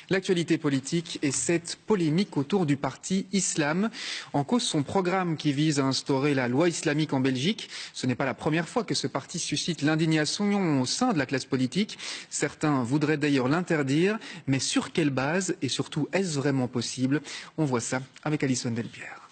L'actualité politique et cette polémique autour du parti Islam. En cause, son programme qui vise à instaurer la loi islamique en Belgique. Ce n'est pas la première fois que ce parti suscite l'indignation au sein de la classe politique. Certains voudraient d'ailleurs l'interdire. Mais sur quelle base et surtout, est-ce vraiment possible? On voit ça avec Alison Delpierre.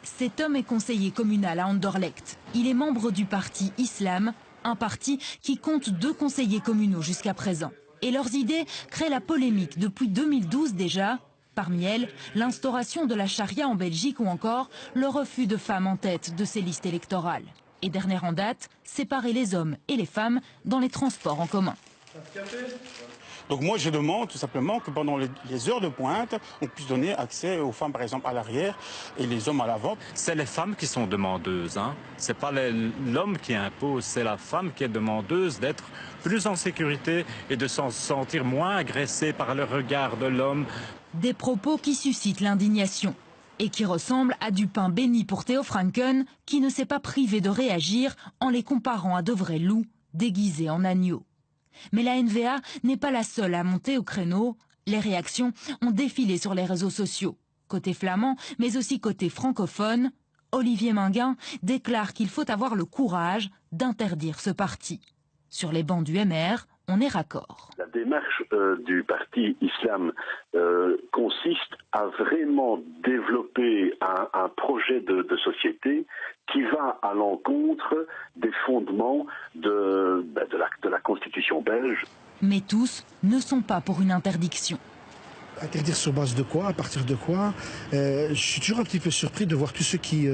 Cet homme est conseiller communal à Anderlecht. Il est membre du parti Islam, un parti qui compte 2 conseillers communaux jusqu'à présent. Et leurs idées créent la polémique depuis 2012 déjà. Parmi elles, l'instauration de la charia en Belgique ou encore le refus de femmes en tête de ces listes électorales. Et dernière en date, séparer les hommes et les femmes dans les transports en commun. Donc moi je demande tout simplement que pendant les heures de pointe, on puisse donner accès aux femmes par exemple à l'arrière et les hommes à l'avant. C'est les femmes qui sont demandeuses, hein. C'est pas l'homme qui impose, c'est la femme qui est demandeuse d'être plus en sécurité et de s'en sentir moins agressée par le regard de l'homme. Des propos qui suscitent l'indignation et qui ressemblent à du pain béni pour Theo Franken, qui ne s'est pas privé de réagir en les comparant à de vrais loups déguisés en agneaux. Mais la NVA n'est pas la seule à monter au créneau. Les réactions ont défilé sur les réseaux sociaux. Côté flamand, mais aussi côté francophone, Olivier Minguin déclare qu'il faut avoir le courage d'interdire ce parti. Sur les bancs du MR, on est raccord. La démarche du parti Islam consiste à vraiment développer un projet de société qui va à l'encontre des fondements de la Constitution belge. Mais tous ne sont pas pour une interdiction. Interdire sur base de quoi? À partir de quoi? Je suis toujours un petit peu surpris de voir tous ceux qui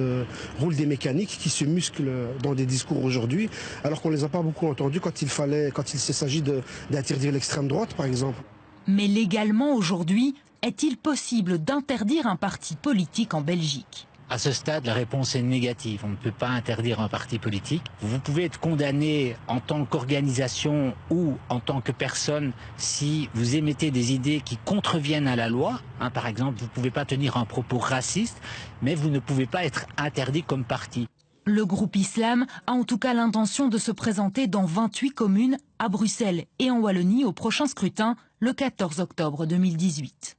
roulent des mécaniques, qui se musclent dans des discours aujourd'hui, alors qu'on ne les a pas beaucoup entendus quand il s'agit d'interdire l'extrême droite, par exemple. Mais légalement, aujourd'hui, est-il possible d'interdire un parti politique en Belgique? À ce stade, la réponse est négative. On ne peut pas interdire un parti politique. Vous pouvez être condamné en tant qu'organisation ou en tant que personne si vous émettez des idées qui contreviennent à la loi. Par exemple, vous ne pouvez pas tenir un propos raciste, mais vous ne pouvez pas être interdit comme parti. Le groupe Islam a en tout cas l'intention de se présenter dans 28 communes à Bruxelles et en Wallonie au prochain scrutin, le 14 octobre 2018.